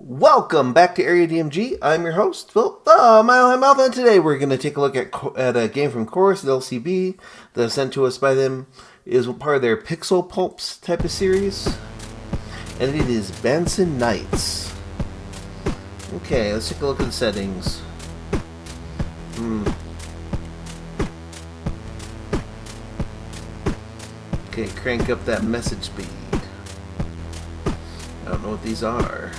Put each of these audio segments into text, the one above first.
Welcome back to Area DMG. I'm your host, Phil Mile High Mouth, and today we're going to take a look at a game from Chorus, the LCB, that was sent to us by them. It is part of their Pixel Pulps type of series, and it is Bahnsen Knights. Okay, let's take a look at the settings. Okay, crank up that message speed. I don't know what these are.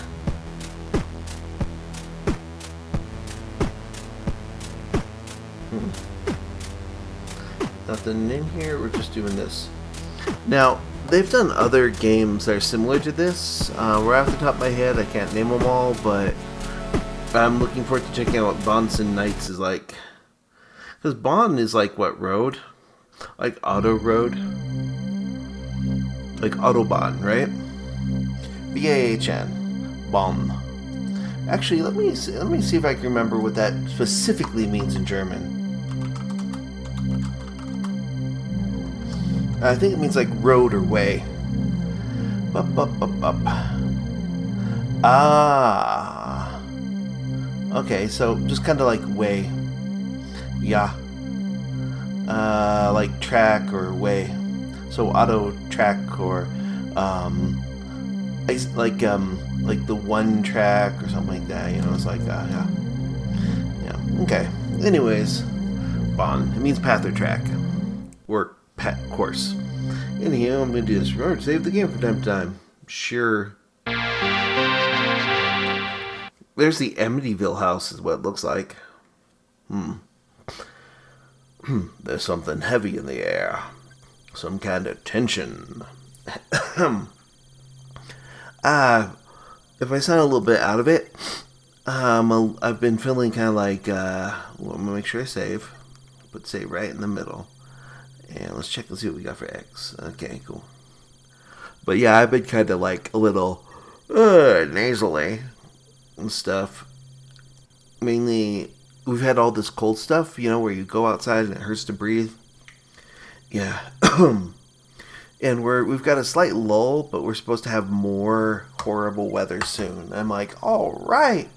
Nothing in here, we're just doing this. Now, they've done other games that are similar to this. Right off the top of my head, I can't name them all, but I'm looking forward to checking out what Bahnsen Knights is like. Because Bahn is like what road? Like auto road? Like Autobahn, right? B-A-H-N. Bahn. Actually, let me see if I can remember what that specifically means in German. I think it means like road or way. Ah. Okay, so just kind of like way. Yeah. Like track or way. So auto track or like the one track or something like that. You know, it's like yeah. Okay. Anyways, Bahn. It means path or track or course. Anyhow, I'm going to do this. Remember to save the game from time to time. Sure. There's the Amityville house is what it looks like. There's something heavy in the air. Some kind of tension. If I sound a little bit out of it, I've been feeling kind of like, I'm going to make sure I save. Put save right in the middle. And let's check and see what we got for X. Okay, cool. But yeah, I've been kind of like a little nasally and stuff. Mainly, we've had all this cold stuff, you know, where you go outside and it hurts to breathe. Yeah. And we've got a slight lull, but we're supposed to have more horrible weather soon. I'm like, all right.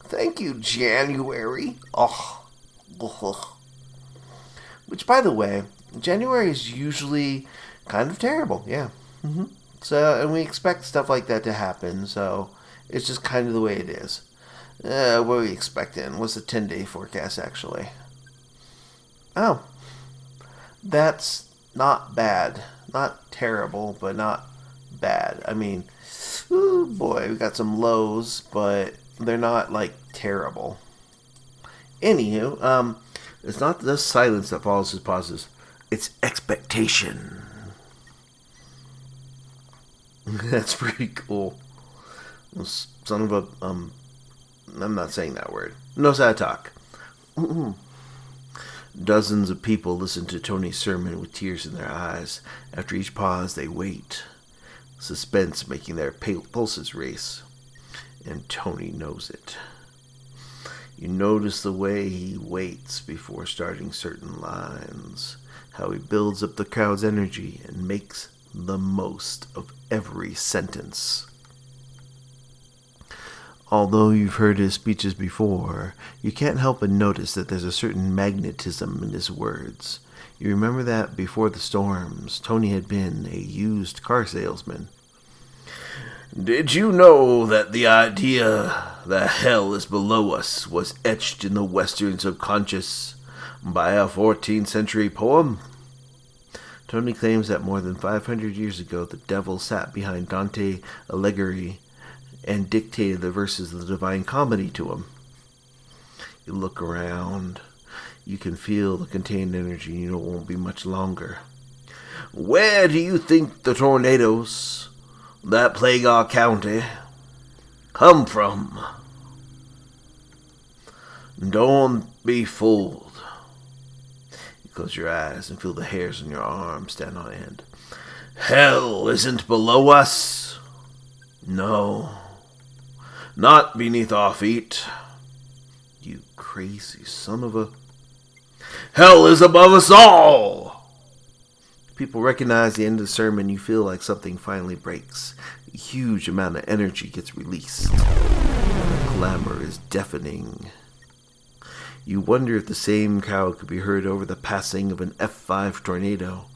Thank you, January. Oh. Which, by the way, January is usually kind of terrible, yeah. So, and we expect stuff like that to happen, so it's just kind of the way it is. What are we expecting? What's the 10-day forecast, actually? Oh. That's not bad. Not terrible, but not bad. I mean, ooh, boy, we got some lows, but they're not, like, terrible. Anywho, it's not the silence that follows his pauses. It's expectation. That's pretty cool. Son of a, I'm not saying that word. Knows how to talk. Dozens of people listen to Tony's sermon with tears in their eyes. After each pause, they wait. Suspense making their pulses race. And Tony knows it. You notice the way he waits before starting certain lines. How he builds up the crowd's energy and makes the most of every sentence. Although you've heard his speeches before, you can't help but notice that there's a certain magnetism in his words. You remember that before the storms, Tony had been a used car salesman. Did you know that the idea that hell is below us was etched in the Western subconscious by a 14th century poem? Tony claims that more than 500 years ago, the devil sat behind Dante Alighieri and dictated the verses of the Divine Comedy to him. You look around, you can feel the contained energy, you know it won't be much longer. Where do you think the tornadoes that plague our county come from? Don't be fooled. You close your eyes and feel the hairs on your arms stand on end. Hell isn't below us. No. Not beneath our feet. You crazy son of a... Hell is above us all! People recognize the end of the sermon. You feel like something finally breaks. A huge amount of energy gets released. clamor is deafening. You wonder if the same crowd could be heard over the passing of an F5 tornado.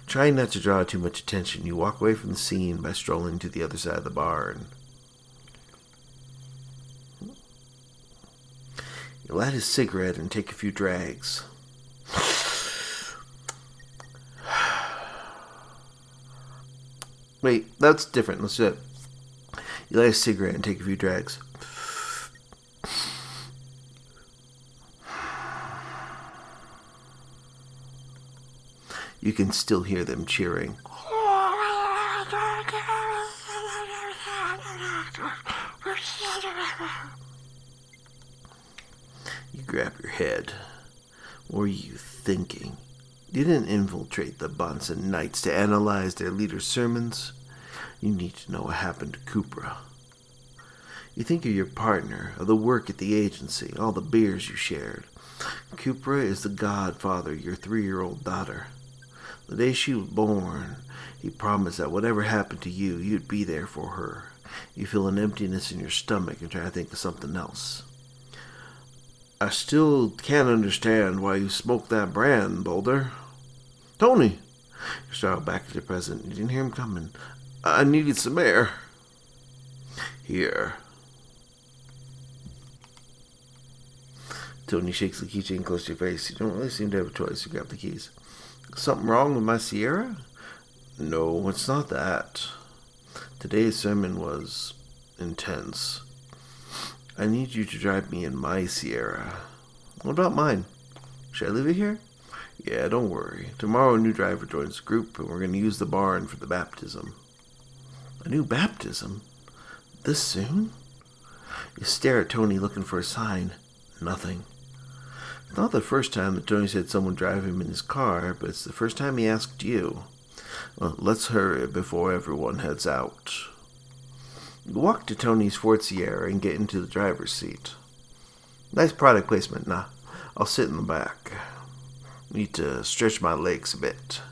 Trying not to draw too much attention, you walk away from the scene by strolling to the other side of the barn. You light a cigarette and take a few drags. Wait, that's different. Let's do it. You light a cigarette and take a few drags. You can still hear them cheering. You grab your head. What were you thinking? You didn't infiltrate the Bahnsen Knights to analyze their leader's sermons. You need to know what happened to Kupra. You think of your partner, of the work at the agency, all the beers you shared. Kupra is the godfather of your 3-year-old daughter. The day she was born, he promised that whatever happened to you, you'd be there for her. You feel an emptiness in your stomach and try to think of something else. I still can't understand why you smoked that brand, Boulder. Tony! You startled back to the present. You didn't hear him coming. I needed some air. Here. Tony shakes the keychain close to your face. You don't really seem to have a choice. You grab the keys. Something wrong with my Sierra? No, it's not that. Today's sermon was intense. I need you to drive me in my Sierra. What about mine? Should I leave it here? Yeah, don't worry. Tomorrow a new driver joins the group, and we're going to use the barn for the baptism. A new baptism? This soon? You stare at Tony looking for a sign. Nothing. It's not the first time that Tony said someone drive him in his car, but it's the first time he asked you. Well, let's hurry before everyone heads out. You walk to Tony's Ford Sierra and get into the driver's seat. Nice product placement. Nah, I'll sit in the back. Need to stretch my legs a bit.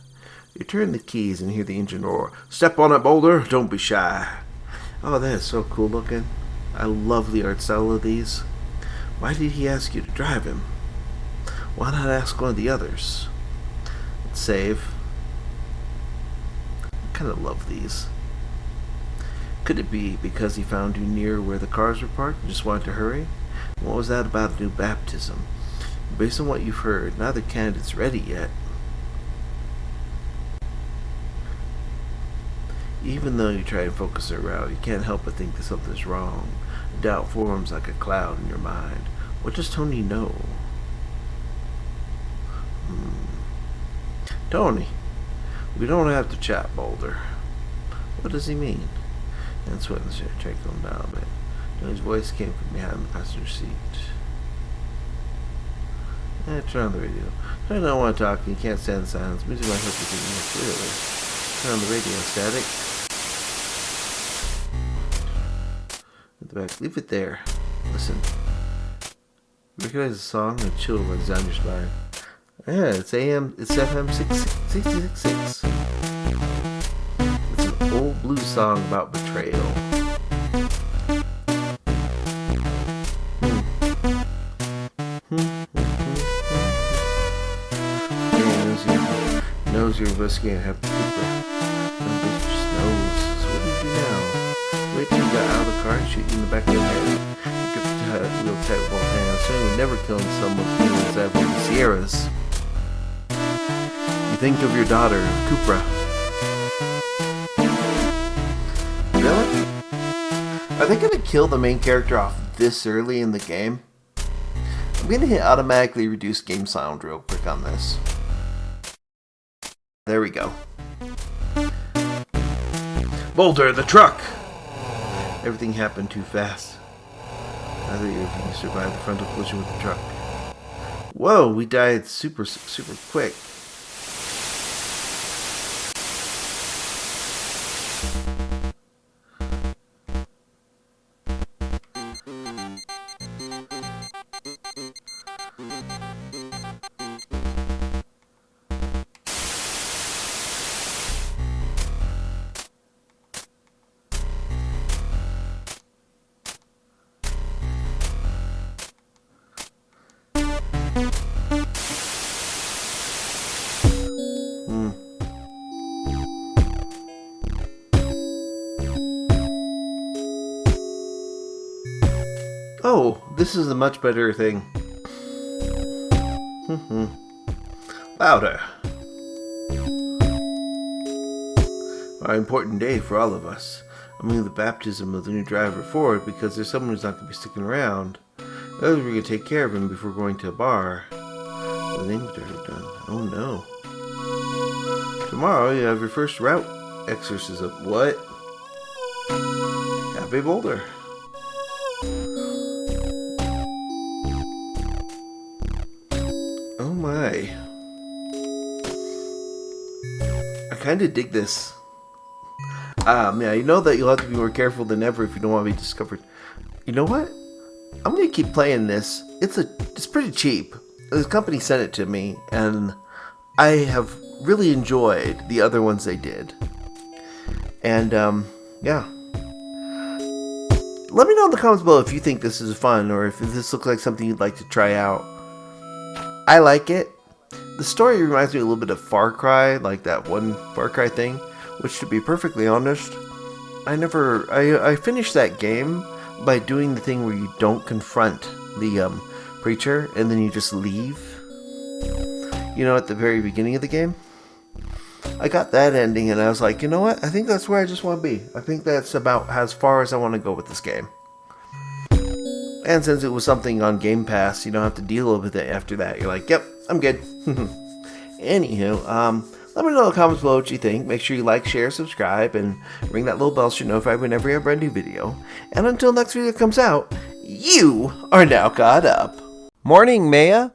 You turn the keys and hear the engine roar. Step on it, Boulder. Don't be shy. Oh, that is so cool looking. I love the art style of these. Why did he ask you to drive him? Why not ask one of the others? Let's save. I kind of love these. Could it be because he found you near where the cars were parked and just wanted to hurry? What was that about a new baptism? Based on what you've heard, neither candidate's ready yet. Even though you try to focus her route, you can't help but think that something's wrong. Doubt forms like a cloud in your mind. What does Tony know? Tony, we don't have to chat, Boulder. What does he mean? And sweat and shit, try to calm down a bit. Tony's voice came from behind the passenger seat. Turn on the radio. I don't want to talk, and you can't stand the silence. Music might help you think more clearly. Turn on the radio, static. At the back, leave it there. Listen. Recognize the song and chill runs down your spine. Yeah, it's FM 666. It's an old blues song about betrayal. Knows you're risking and have to keep her. That bitch just knows. So what do you do now? Wait till you got out of the car and shoot you in the back of the head. You grip the wheel tight with both hands. So you're never killing someone who is out of the Sierras. You think of your daughter, Kupra. Really? Are they going to kill the main character off this early in the game? I'm going to hit automatically reduce game sound real quick on this. There we go. Boulder, the truck! Everything happened too fast. Neither of you survived the frontal collision with the truck. Whoa, we died super quick. Oh, this is a much better thing. Louder. An important day for all of us. I'm moving the baptism of the new driver forward because there's someone who's not going to be sticking around. We're going to take care of him before going to a bar. The name of the driver done. Oh no. Tomorrow you have your first route exorcism. What? Happy Boulder. Oh my. I kind of dig this. Yeah, you know that you'll have to be more careful than ever if you don't want to be discovered. You know what? I'm gonna keep playing this. It's pretty cheap. This company sent it to me, and I have really enjoyed the other ones they did. And yeah. Let me know in the comments below if you think this is fun or if this looks like something you'd like to try out. I like it. The story reminds me a little bit of Far Cry, like that one Far Cry thing, which, to be perfectly honest, I finished that game by doing the thing where you don't confront the preacher and then you just leave. You know, at the very beginning of the game. I got that ending and I was like, you know what? I think that's where I just want to be. I think that's about as far as I want to go with this game. And since it was something on Game Pass, you don't have to deal with it after that. You're like, yep, I'm good. Anywho, let me know in the comments below what you think. Make sure you like, share, subscribe, and ring that little bell so you're notified whenever we have a brand new video. And until next video comes out, you are now caught up. Morning, Maya.